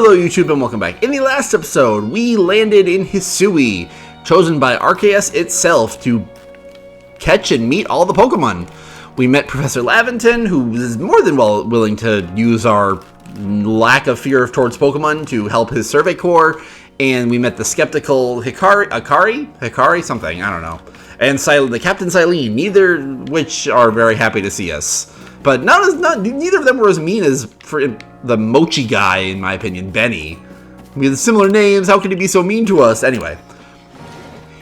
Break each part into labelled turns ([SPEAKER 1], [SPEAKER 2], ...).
[SPEAKER 1] Hello YouTube and welcome back. In the last episode, we landed in Hisui, chosen by Arceus itself to catch and meet all the Pokemon. We met Professor Laventon, who is more than willing to use our lack of fear towards Pokemon to help his Survey Corps, and we met the skeptical Hikari, something, I don't know, and the Captain Silene, neither which are very happy to see us. But neither of them were as mean as for the Mochi guy, in my opinion, Benny. We have similar names, how could he be so mean to us? Anyway,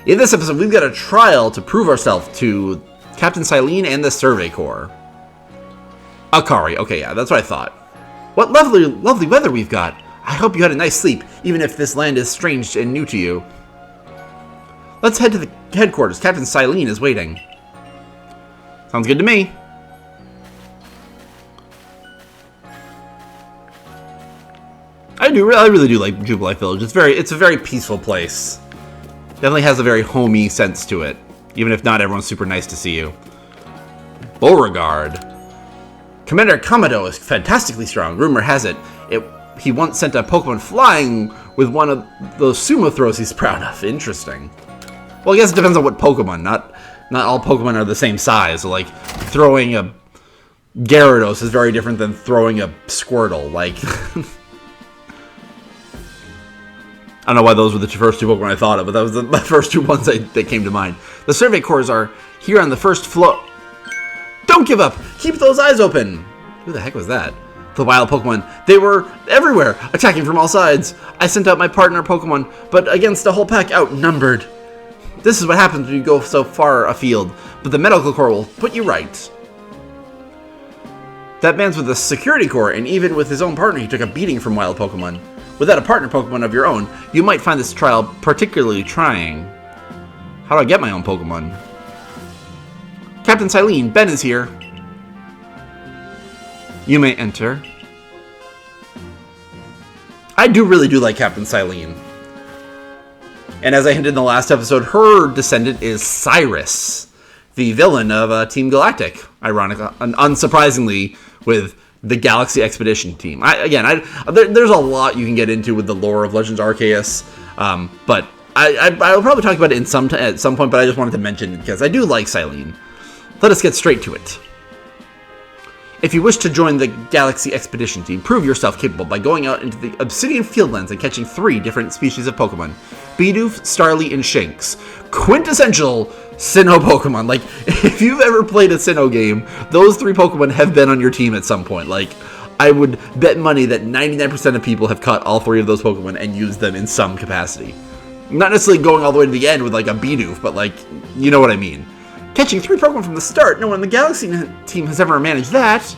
[SPEAKER 1] in this episode, we've got a trial to prove ourselves to Captain Silene and the Survey Corps. Akari, okay, yeah, that's what I thought. What lovely weather we've got. I hope you had a nice sleep, even if this land is strange and new to you. Let's head to the headquarters. Captain Silene is waiting. Sounds good to me. I really do like Jubilife Village. It's a very peaceful place. Definitely has a very homey sense to it, even if not everyone's super nice to see you. Beauregard. Commander Kamado is fantastically strong. Rumor has it, he once sent a Pokemon flying with one of those sumo throws he's proud of. Interesting. Well, I guess it depends on what Pokemon. Not all Pokemon are the same size. So, like, throwing a Gyarados is very different than throwing a Squirtle. Like, I don't know why those were the first two Pokemon I thought of, but that was the first two ones that came to mind. The Survey Corps are here on the first floor. Don't give up! Keep those eyes open! Who the heck was that? The wild Pokemon. They were everywhere, attacking from all sides. I sent out my partner Pokemon, but against a whole pack outnumbered. This is what happens when you go so far afield, but the Medical Corps will put you right. That man's with the Security Corps, and even with his own partner, he took a beating from wild Pokemon. Without a partner Pokemon of your own, you might find this trial particularly trying. How do I get my own Pokemon? Captain Silene, Ben is here. You may enter. I really do like Captain Silene. And as I hinted in the last episode, her descendant is Cyrus, the villain of Team Galactic, ironically, unsurprisingly, with the Galaxy Expedition team. There's a lot you can get into with the lore of Legends Arceus, but I'll probably talk about it at some point, but I just wanted to mention it because I do like Silene. Let us get straight to it. If you wish to join the Galaxy Expedition team, prove yourself capable by going out into the Obsidian Fieldlands and catching 3 different species of Pokemon. Bidoof, Starly, and Shinx. Quintessential Sinnoh Pokemon. Like, if you've ever played a Sinnoh game, those 3 Pokemon have been on your team at some point. Like, I would bet money that 99% of people have caught all 3 of those Pokemon and used them in some capacity. Not necessarily going all the way to the end with, like, a Bidoof, but, like, you know what I mean. Catching 3 Pokemon from the start, no one in the Galaxy team has ever managed that.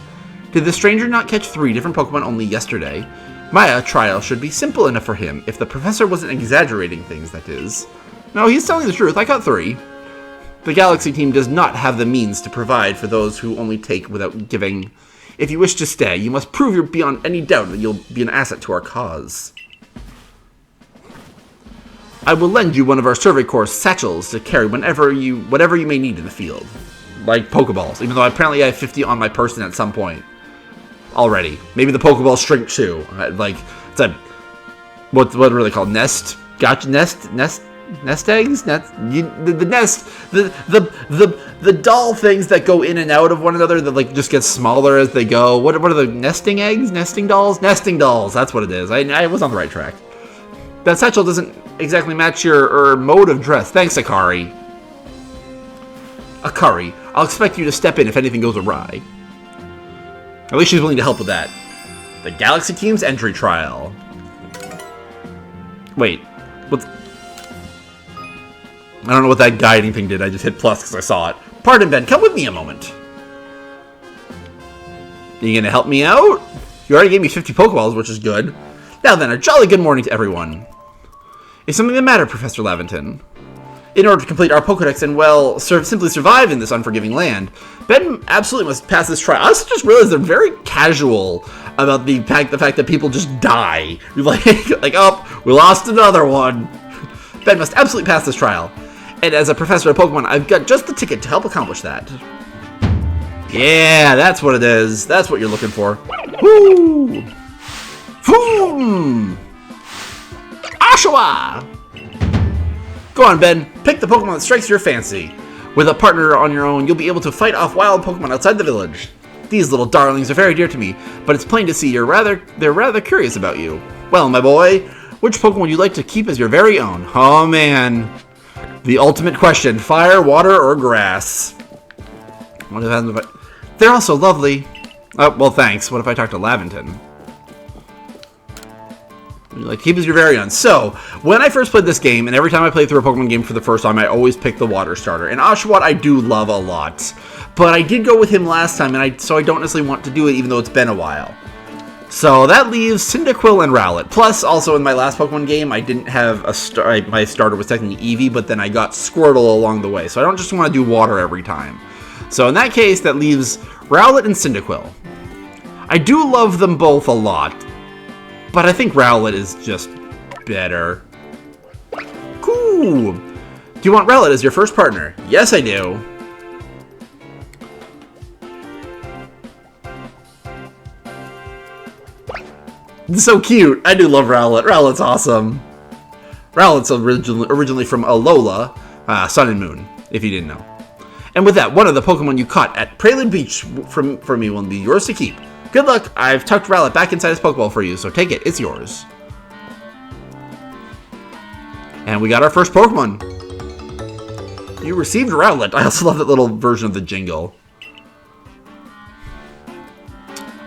[SPEAKER 1] Did the stranger not catch 3 different Pokemon only yesterday? My trial should be simple enough for him, if the professor wasn't exaggerating things, that is. No, he's telling the truth, I caught 3. The Galaxy team does not have the means to provide for those who only take without giving. If you wish to stay, you must prove beyond any doubt that you'll be an asset to our cause. I will lend you one of our Survey Corps satchels to carry whatever you may need in the field. Like Pokeballs, even though apparently I have 50 on my person at some point. Already. Maybe the Pokeballs shrink too. Like, it's a, what are they called? Nest? Gotcha, nest eggs? The nest, the doll things that go in and out of one another that like just get smaller as they go. What are the nesting eggs? Nesting dolls? Nesting dolls, that's what it is. I was on the right track. That satchel doesn't exactly match your mode of dress. Thanks, Akari. Akari, I'll expect you to step in if anything goes awry. At least she's willing to help with that. The Galaxy Team's entry trial. Wait, what's... I don't know what that guiding thing did. I just hit plus because I saw it. Pardon, Ben. Come with me a moment. Are you going to help me out? You already gave me 50 Pokeballs, which is good. Now then, a jolly good morning to everyone. Is something the matter, Professor Laventon? In order to complete our Pokedex and, well, simply survive in this unforgiving land, Ben absolutely must pass this trial. I also just realized they're very casual about the fact that people just die. Like, oh, we lost another one. Ben must absolutely pass this trial. And as a professor of Pokemon, I've got just the ticket to help accomplish that. Yeah, that's what it is. That's what you're looking for. Woo! Boom! Oshawott! Go on, Ben. Pick the Pokemon that strikes your fancy. With a partner on your own, you'll be able to fight off wild Pokemon outside the village. These little darlings are very dear to me, but it's plain to see they're rather curious about you. Well, my boy, which Pokemon would you like to keep as your very own? Oh, man. The ultimate question. Fire, water, or grass? What if I... They're all so lovely. Oh, well, thanks. What if I talk to Laventon? Like, keep as your very own. So, when I first played this game, and every time I play through a Pokemon game for the first time, I always pick the water starter. And Oshawott I do love a lot. But I did go with him last time, and so I don't necessarily want to do it, even though it's been a while. So that leaves Cyndaquil and Rowlet. Plus, also in my last Pokemon game, I didn't have a my starter was technically Eevee, but then I got Squirtle along the way. So I don't just want to do water every time. So in that case, that leaves Rowlet and Cyndaquil. I do love them both a lot, but I think Rowlet is just better. Cool. Do you want Rowlet as your first partner? Yes, I do. It's so cute. I do love Rowlet. Rowlet's awesome. Rowlet's originally from Alola, Sun and Moon, if you didn't know. And with that, one of the Pokemon you caught at Prelude Beach for me will be yours to keep. Good luck. I've tucked Rowlet back inside his Pokeball for you, so take it. It's yours. And we got our first Pokemon. You received Rowlet. I also love that little version of the jingle.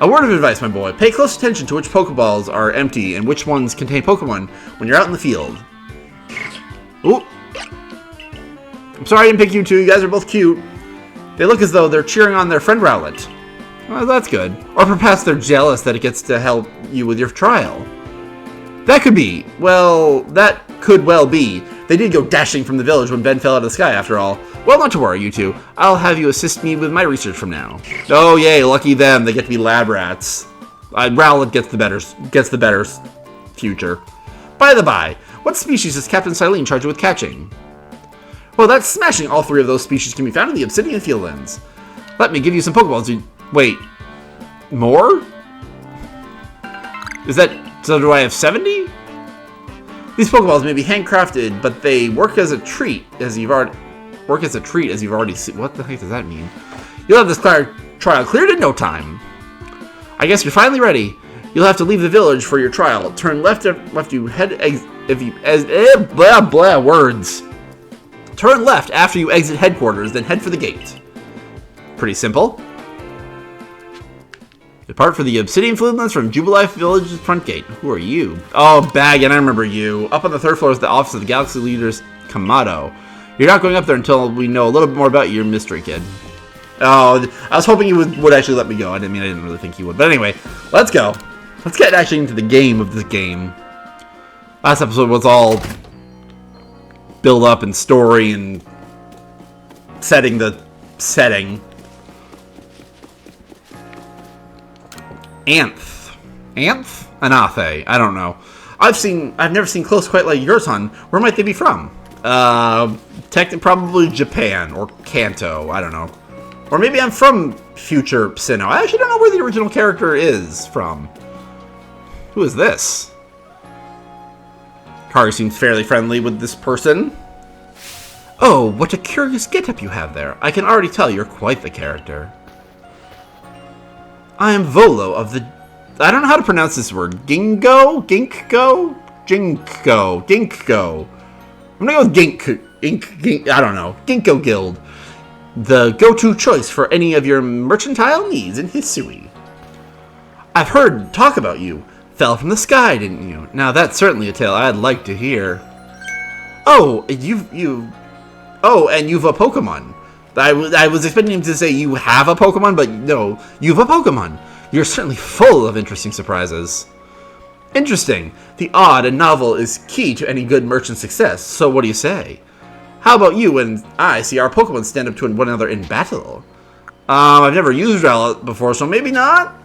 [SPEAKER 1] A word of advice, my boy. Pay close attention to which Pokeballs are empty and which ones contain Pokemon when you're out in the field. Ooh. I'm sorry I didn't pick you two. You guys are both cute. They look as though they're cheering on their friend Rowlet. Well, that's good. Or perhaps they're jealous that it gets to help you with your trial. That could be. Well, that could well be. They did go dashing from the village when Ben fell out of the sky, after all. Well, not to worry, you two. I'll have you assist me with my research from now. Oh, yay, lucky them. They get to be lab rats. Rowlet gets the better future. By the by, what species is Captain Silene charged with catching? Well, that's smashing. All three of those species can be found in the Obsidian Fieldlands. Let me give you some Pokeballs. Wait, more? Is that... So do I have 70? These Pokeballs may be handcrafted, but they work as a treat, as you've already seen. What the heck does that mean? You'll have this trial cleared in no time. I guess you're finally ready. You'll have to leave the village for your trial. Turn left after you words. Turn left after you exit headquarters, then head for the gate. Pretty simple. Depart for the Obsidian Fieldlands from Jubilife Village's front gate. Who are you? Oh, Baggin, I remember you. Up on the third floor is the office of the Galaxy Leader's Kamado. You're not going up there until we know a little bit more about your mystery kid. Oh, I was hoping you would actually let me go. I didn't really think you would. But anyway, let's go. Let's get actually into the game of this game. Last episode was all build up and story and setting the setting. Anth? Anathe. I don't know. I've never seen clothes quite like yours, hon. Where might they be from? Probably Japan or Kanto. I don't know. Or maybe I'm from future Sinnoh. I actually don't know where the original character is from. Who is this? Kari seems fairly friendly with this person. Oh, what a curious get-up you have there. I can already tell you're quite the character. I am Volo of the... I don't know how to pronounce this word. Ginkgo? I'm gonna go with Gink. I don't know. Ginkgo Guild. The go-to choice for any of your mercantile needs in Hisui. I've heard talk about you. Fell from the sky, didn't you? Now that's certainly a tale I'd like to hear. Oh, and you've a Pokemon. I was expecting him to say you have a Pokemon, but no, you've a Pokemon. You're certainly full of interesting surprises. Interesting. The odd and novel is key to any good merchant success, so what do you say? How about you and I see our Pokemon stand up to one another in battle? I've never used Rowlet before, so maybe not?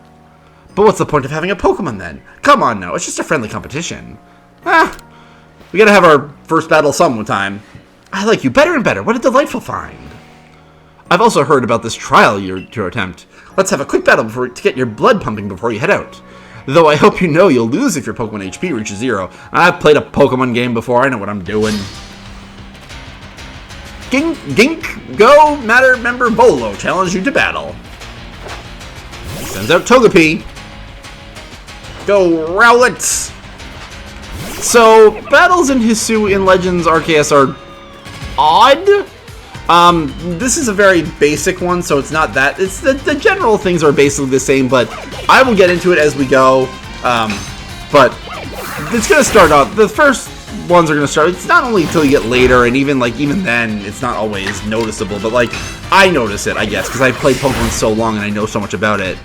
[SPEAKER 1] But what's the point of having a Pokemon then? Come on now, it's just a friendly competition. We gotta have our first battle sometime. I like you better and better. What a delightful find. I've also heard about this trial you're to attempt. Let's have a quick battle to get your blood pumping before you head out. Though I hope you know you'll lose if your Pokemon HP reaches 0. I've played a Pokemon game before, I know what I'm doing. Gink, go, Matter Member Bolo, challenge you to battle. Sends out Togepi. Go, Rowlet! So, battles in Hisui and Legends Arceus are odd. This is a very basic one, so it's not that. It's the general things are basically the same, but I will get into it as we go. But it's gonna start off. The first ones are gonna start. It's not only until you get later, and even then, it's not always noticeable. But like, I notice it, I guess, because I've played Pokemon so long and I know so much about it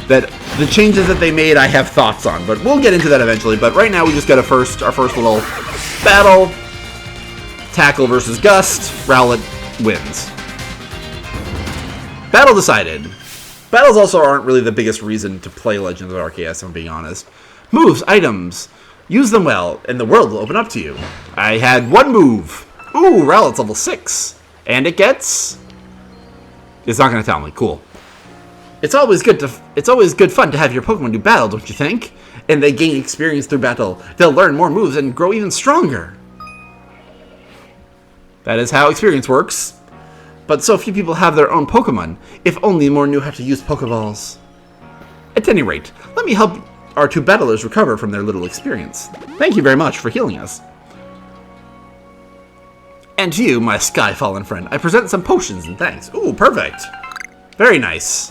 [SPEAKER 1] that the changes that they made, I have thoughts on. But we'll get into that eventually. But right now, we just got our first little battle. Tackle versus Gust. Rowlet wins. Battle decided. Battles also aren't really the biggest reason to play Legends of Arceus, if I'm being honest. Moves, items. Use them well, and the world will open up to you. I had one move. Ooh, Rowlet's level 6. And it gets... It's not going to tell me. Cool. It's always good fun to have your Pokemon do battle, don't you think? And they gain experience through battle. They'll learn more moves and grow even stronger. That is how experience works. But so few people have their own Pokemon. If only more knew how to use Pokeballs. At any rate, let me help our two battlers recover from their little experience. Thank you very much for healing us. And to you, my sky-fallen friend, I present some potions and thanks. Ooh, perfect. Very nice.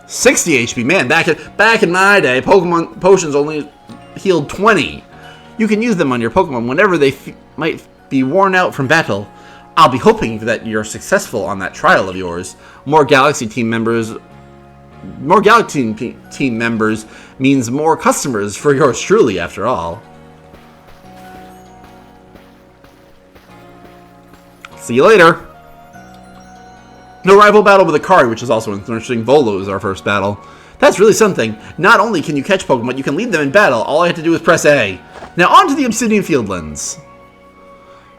[SPEAKER 1] 60 HP. Man, back in my day, Pokemon potions only healed 20. You can use them on your Pokemon whenever they might be worn out from battle. I'll be hoping that you're successful on that trial of yours. More Galaxy team members means more customers for yours truly, after all. See you later. No rival battle with Akari, which is also interesting. Volo is our first battle. That's really something. Not only can you catch Pokemon, you can lead them in battle. All I have to do is press A. Now on to the Obsidian Fieldlands.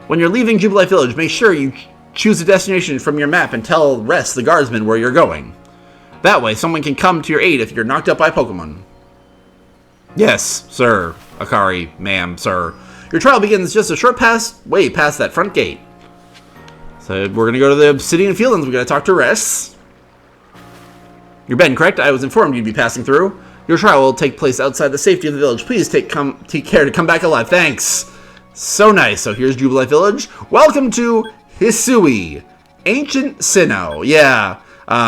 [SPEAKER 1] When you're leaving Jubilife Village, make sure you choose a destination from your map and tell Rest, the guardsman, where you're going. That way, someone can come to your aid if you're knocked out by Pokemon. Yes, sir. Akari, ma'am, sir. Your trial begins just a short way past that front gate. So we're going to go to the Obsidian Fieldlands. We're going to talk to Rest. You're Ben, correct? I was informed you'd be passing through. Your trial will take place outside the safety of the village. Please take care to come back alive. Thanks. So nice. So here's Jubilife Village. Welcome to Hisui, Ancient Sinnoh. Yeah.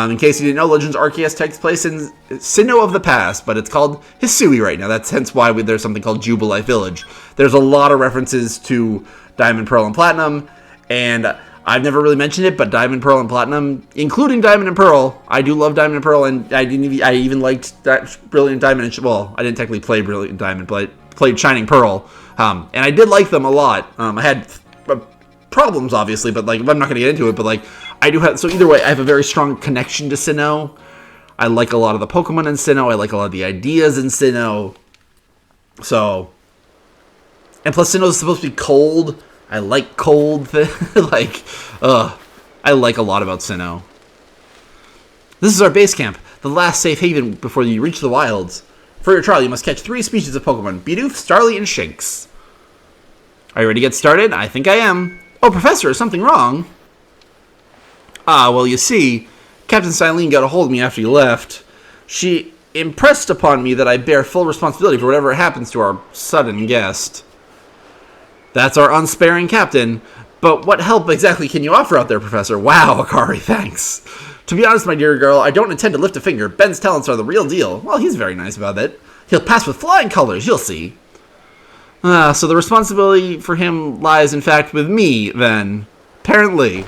[SPEAKER 1] In case you didn't know, Legends Arceus takes place in Sinnoh of the past, but it's called Hisui right now. That's hence why there's something called Jubilife Village. There's a lot of references to Diamond, Pearl, and Platinum, and I've never really mentioned it, but Diamond, Pearl, and Platinum, including Diamond and Pearl, I do love Diamond and Pearl, and I even liked that Brilliant Diamond. Well, I didn't technically play Brilliant Diamond, but I played Shining Pearl, and I did like them a lot. I had problems, obviously, but I'm not going to get into it, but I do have, so either way, I have a very strong connection to Sinnoh. I like a lot of the Pokemon in Sinnoh. I like a lot of the ideas in Sinnoh. So, and plus Sinnoh is supposed to be cold. I like cold. I like a lot about Sinnoh. This is our base camp, the last safe haven before you reach the wilds. For your trial, you must catch 3 species of Pokemon: Bidoof, Starly, and Shinx. Are you ready to get started? I think I am. Oh, Professor, is something wrong? Well, you see, Captain Silene got a hold of me after you left. She impressed upon me that I bear full responsibility for whatever happens to our sudden guest. That's our unsparing captain. But what help exactly can you offer out there, Professor? Wow, Akari, thanks. To be honest, my dear girl, I don't intend to lift a finger. Ben's talents are the real deal. Well, he's very nice about it. He'll pass with flying colors, you'll see. So the responsibility for him lies, in fact, with me, then. Apparently.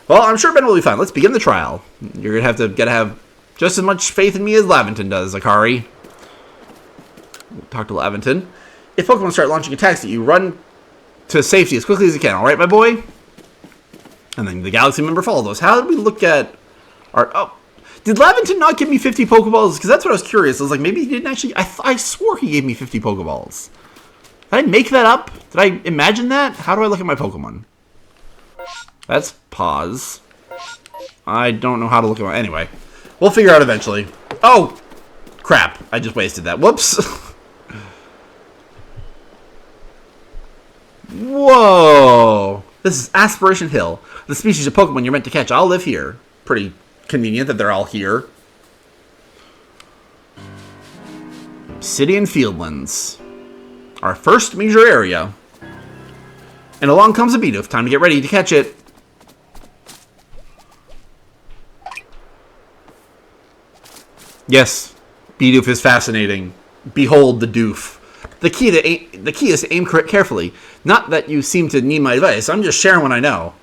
[SPEAKER 1] Well, I'm sure Ben will be fine. Let's begin the trial. You're going to have just as much faith in me as Laventon does, Akari. We'll talk to Laventon. If Pokemon start launching attacks at you, run to safety as quickly as you can. All right, my boy? And then the Galaxy member follow those. How did we look at our... Oh, did Laventon not give me 50 Pokeballs? Because that's what I was curious. I was like, maybe he didn't actually... I swore he gave me 50 Pokeballs. Did I make that up? Did I imagine that? How do I look at my Pokemon? That's pause. I don't know how to look at my... Anyway, we'll figure out eventually. Oh, Crap, I just wasted that. Whoops. Whoa. This is Aspiration Hill. The species of Pokemon you're meant to catch all live here. Pretty convenient that they're all here. City and Fieldlands. Our first major area. And along comes a Bidoof. Time to get ready to catch it. Yes, Bidoof is fascinating. Behold the doof. The key is to aim carefully. Not that you seem to need my advice. I'm just sharing what I know.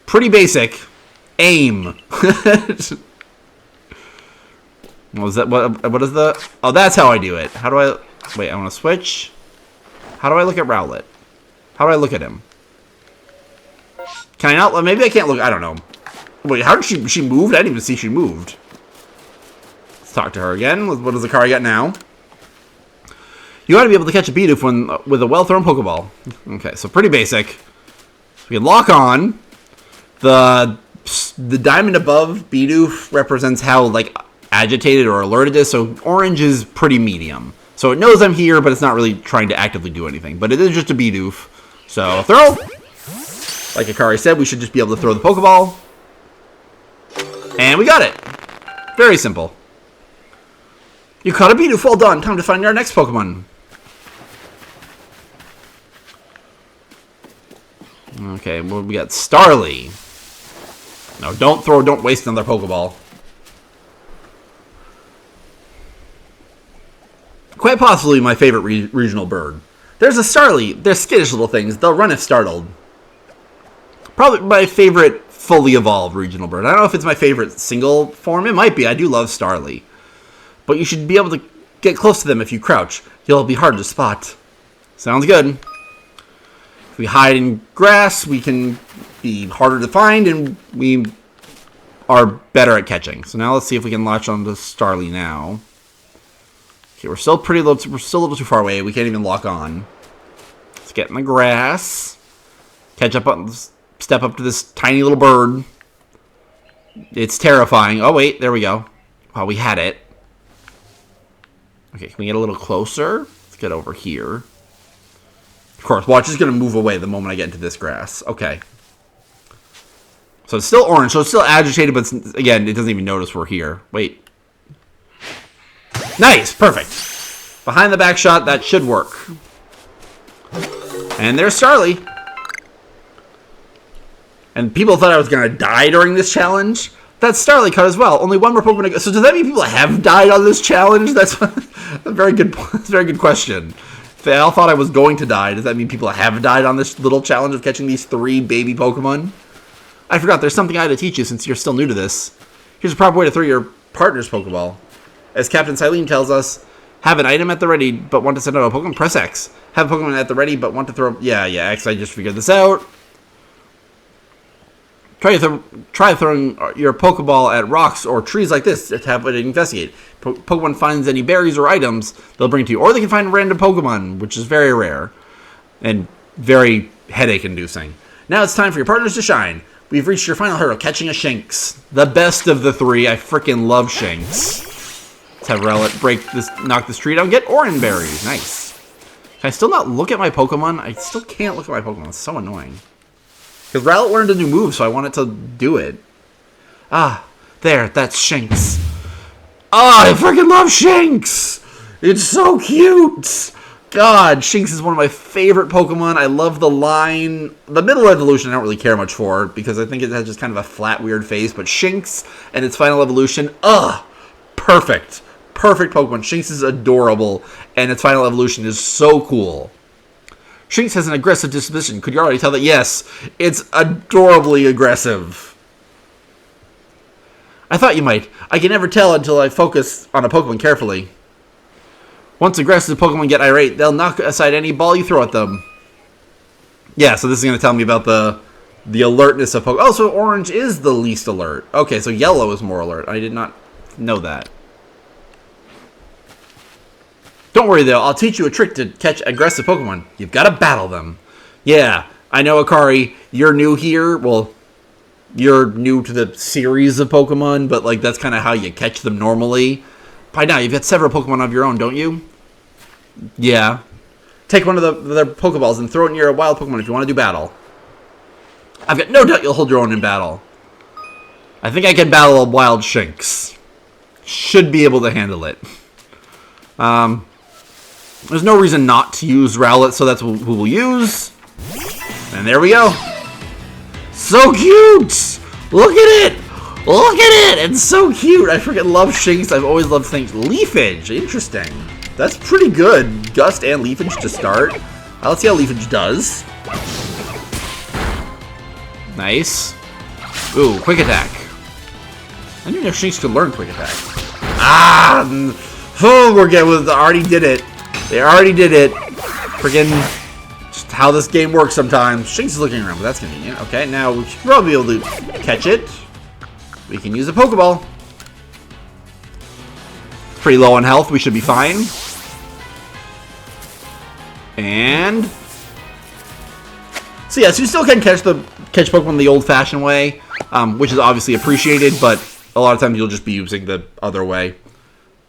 [SPEAKER 1] Pretty basic. Aim. What was that? What is the... Oh, that's how I do it. How do I... Wait, I want to switch. How do I look at Rowlet? How do I look at him? Can I not... Maybe I can't look... I don't know. Wait, how did she moved? I didn't even see she moved. Let's talk to her again. What does the car get now? You ought to be able to catch a Bidoof with a well-thrown Pokeball. Okay, so pretty basic. We can lock on. The diamond above Bidoof represents how, like, agitated or alerted it is. So orange is pretty medium. So it knows I'm here, but it's not really trying to actively do anything. But it is just a Bidoof. So throw. Like Akari said, we should just be able to throw the Pokeball. And we got it. Very simple. You caught a Bidoof. Well done. Time to find our next Pokemon. Okay, well, we got Starly. No, don't waste another Pokeball. Quite possibly my favorite regional bird. There's a Starly. They're skittish little things. They'll run if startled. Probably my favorite fully evolved regional bird. I don't know if it's my favorite single form. It might be. I do love Starly. But you should be able to get close to them if you crouch. You'll be hard to spot. Sounds good. If we hide in grass, we can be harder to find, and we are better at catching. So now let's see if we can latch onto Starly now. Okay, we're still a little too far away. We can't even lock on. Let's get in the grass. Step up to this tiny little bird. It's terrifying. Oh, wait, there we go. Wow, we had it. Okay, can we get a little closer? Let's get over here. Of course, watch is going to move away the moment I get into this grass. Okay. So it's still orange, so it's still agitated, but again, it doesn't even notice we're here. Wait. Nice! Perfect. Behind the back shot, that should work. And there's Starly. And people thought I was going to die during this challenge. That's Starly cut as well. Only one more Pokemon to go. So does that mean people have died on this challenge? That's a very good question. If they all thought I was going to die, does that mean people have died on this little challenge of catching these 3 baby Pokemon? I forgot, there's something I had to teach you since you're still new to this. Here's a proper way to throw your partner's Pokeball. As Captain Silene tells us, have an item at the ready, but want to send out a Pokemon, press X. Have a Pokemon at the ready, but want to throw... Yeah, X, I just figured this out. Try throwing your Pokeball at rocks or trees like this to have it investigate. Pokemon finds any berries or items, they'll bring to you. Or they can find random Pokemon, which is very rare. And very headache-inducing. Now it's time for your partners to shine. We've reached your final hurdle, catching a Shinx. The best of the 3. I freaking love Shinx. Let's have Rowlet knock this tree down. Get Oran berries. Nice. Can I still not look at my Pokemon? I still can't look at my Pokemon. It's so annoying. Because Rowlet learned a new move, so I want it to do it. Ah, there. That's Shinx. Ah, I freaking love Shinx. It's so cute. God, Shinx is one of my favorite Pokemon. I love the line. The middle evolution I don't really care much for, because I think it has just kind of a flat, weird face. But Shinx and its final evolution, perfect. Perfect Pokemon. Shinx is adorable, and its final evolution is so cool. Shinx has an aggressive disposition. Could you already tell that? Yes, it's adorably aggressive. I thought you might. I can never tell until I focus on a Pokemon carefully. Once aggressive Pokemon get irate, they'll knock aside any ball you throw at them. Yeah, so this is going to tell me about the alertness of Pokemon. Oh, so orange is the least alert. Okay, so yellow is more alert. I did not know that. Don't worry, though. I'll teach you a trick to catch aggressive Pokemon. You've got to battle them. Yeah, I know, Akari, you're new here. Well, you're new to the series of Pokemon, but like that's kind of how you catch them normally. by now you've got several Pokemon of your own, don't you? Yeah. Take one of their Pokeballs and throw it near a wild Pokemon if you want to do battle. I've got no doubt you'll hold your own in battle. I think I can battle a wild Shinx. Should be able to handle it. There's no reason not to use Rowlet, so that's who we'll use. And there we go. So cute! Look at it! Look at it! It's so cute! I freaking love Shinx. I've always loved things. Leafage. Interesting. That's pretty good. Gust and Leafage to start. Let's see how Leafage does. Nice. Ooh, Quick Attack. I didn't know Shinx could learn Quick Attack. Ah! Oh, we're getting. Already did it. They already did it. Freaking just how this game works sometimes. Shinx is looking around, but that's convenient. Okay, now we should probably be able to catch it. We can use a Pokeball. Pretty low on health. We should be fine. And so yes, you still can catch Pokemon the old-fashioned way, which is obviously appreciated, but a lot of times you'll just be using the other way.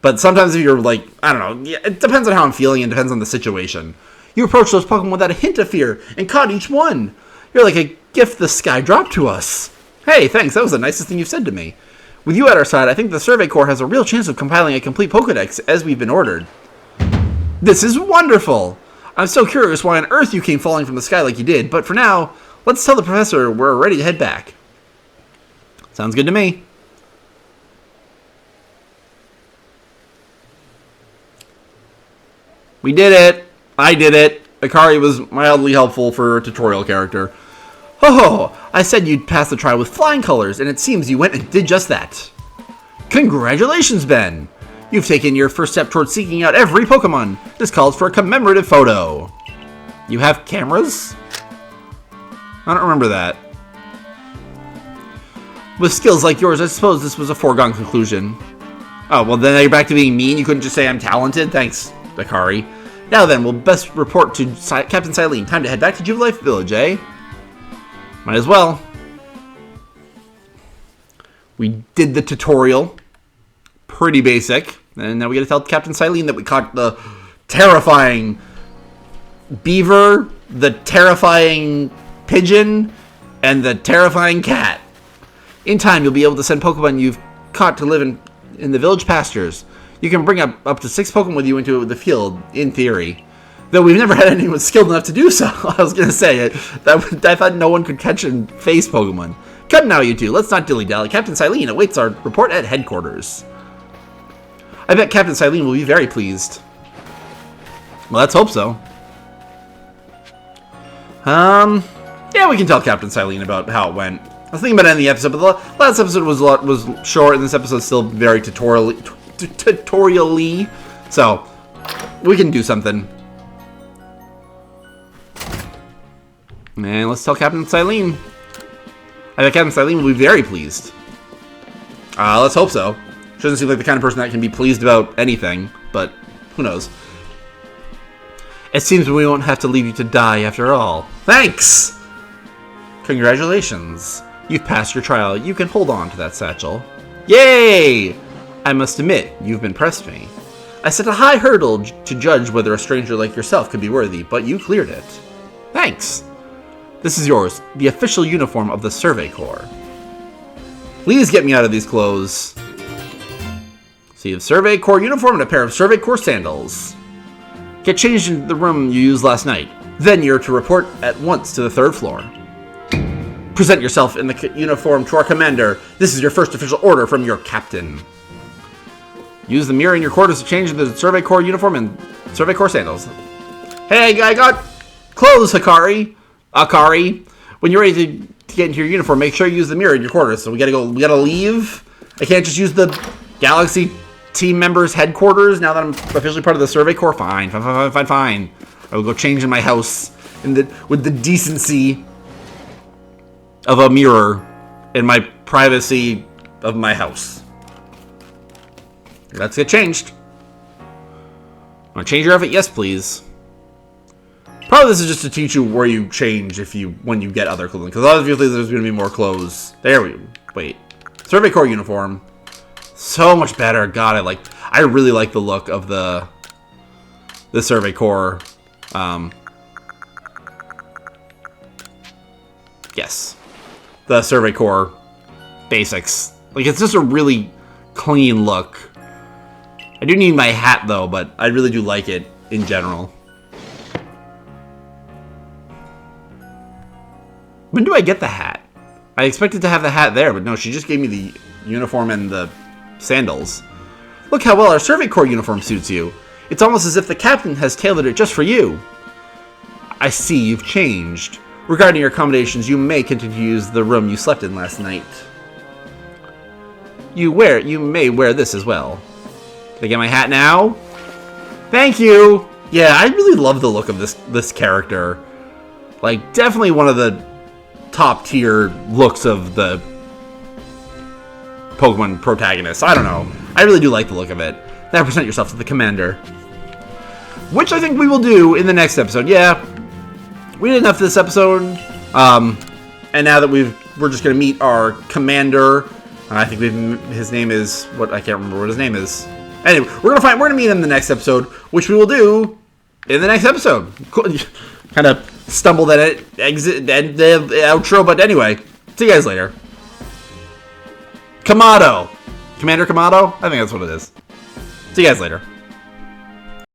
[SPEAKER 1] But sometimes if you're like, I don't know, yeah, it depends on how I'm feeling and depends on the situation. You approach those Pokemon without a hint of fear and caught each one. You're like a gift the sky dropped to us. Hey, thanks, that was the nicest thing you've said to me. With you at our side, I think the Survey Corps has a real chance of compiling a complete Pokedex as we've been ordered. This is wonderful! I'm so curious why on earth you came falling from the sky like you did, but for now, let's tell the professor we're ready to head back. Sounds good to me. We did it! I did it! Akari was mildly helpful for a tutorial character. Oh, I said you'd pass the trial with flying colors, and it seems you went and did just that. Congratulations, Ben! You've taken your first step towards seeking out every Pokemon. This calls for a commemorative photo. You have cameras? I don't remember that. With skills like yours, I suppose this was a foregone conclusion. Oh, well then you're back to being mean? You couldn't just say I'm talented? Thanks, Akari. Now then, we'll best report to Captain Silene. Time to head back to Jubilife Village, eh? Might as well. We did the tutorial. Pretty basic. And now we gotta tell Captain Silene that we caught the terrifying beaver, the terrifying pigeon, and the terrifying cat. In time, you'll be able to send Pokemon you've caught to live in the village pastures. You can bring up to 6 Pokemon with you into the field, in theory. Though we've never had anyone skilled enough to do so. I was gonna say it. I thought no one could catch and face Pokemon. Come now, you two. Let's not dilly-dally. Captain Silene awaits our report at headquarters. I bet Captain Silene will be very pleased. Well, let's hope so. Yeah, we can tell Captain Silene about how it went. I was thinking about ending the episode, but the last episode was short, and this episode's still very tutorially, so we can do something. And let's tell Captain Silene. I bet Captain Silene will be very pleased. Let's hope so. She doesn't seem like the kind of person that can be pleased about anything, but who knows. It seems we won't have to leave you to die after all. Thanks! Congratulations. You've passed your trial. You can hold on to that satchel. Yay! I must admit, you've impressed me. I set a high hurdle to judge whether a stranger like yourself could be worthy, but you cleared it. Thanks. This is yours, the official uniform of the Survey Corps. Please get me out of these clothes. So you have Survey Corps uniform and a pair of Survey Corps sandals. Get changed into the room you used last night. Then you're to report at once to the 3rd floor. Present yourself in the uniform to our commander. This is your first official order from your captain. Use the mirror in your quarters to change into the Survey Corps uniform and Survey Corps sandals. Hey, I got clothes, Akari. When you're ready to get into your uniform, make sure you use the mirror in your quarters. So we gotta leave. I can't just use the Galaxy team members' headquarters now that I'm officially part of the Survey Corps. Fine. I will go change in my house with the decency of a mirror in my privacy of my house. Let's get changed. Want to change your outfit? Yes, please. Probably this is just to teach you where you change when you get other clothing, because obviously there's going to be more clothes. There we go. Wait. Survey Corps uniform. So much better. God, I really like the look of the Survey Corps. Yes. The Survey Corps basics. Like, it's just a really clean look. I do need my hat, though, but I really do like it in general. When do I get the hat? I expected to have the hat there, but no, she just gave me the uniform and the sandals. Look how well our Survey Corps uniform suits you. It's almost as if the captain has tailored it just for you. I see you've changed. Regarding your accommodations, you may continue to use the room you slept in last night. You may wear this as well. Can I get my hat now? Thank you! Yeah, I really love the look of this character. Like, definitely one of the top tier looks of the Pokemon protagonists. I don't know. I really do like the look of it. Now present yourself to the commander. Which I think we will do in the next episode. Yeah, we did enough this episode. And now that we're just going to meet our commander. I think his name is, I can't remember what his name is. Anyway, we're gonna meet him in the next episode, which we will do in the next episode. Kind of stumbled at it, and the outro, but anyway, see you guys later. Kamado, Commander Kamado, I think that's what it is. See you guys later.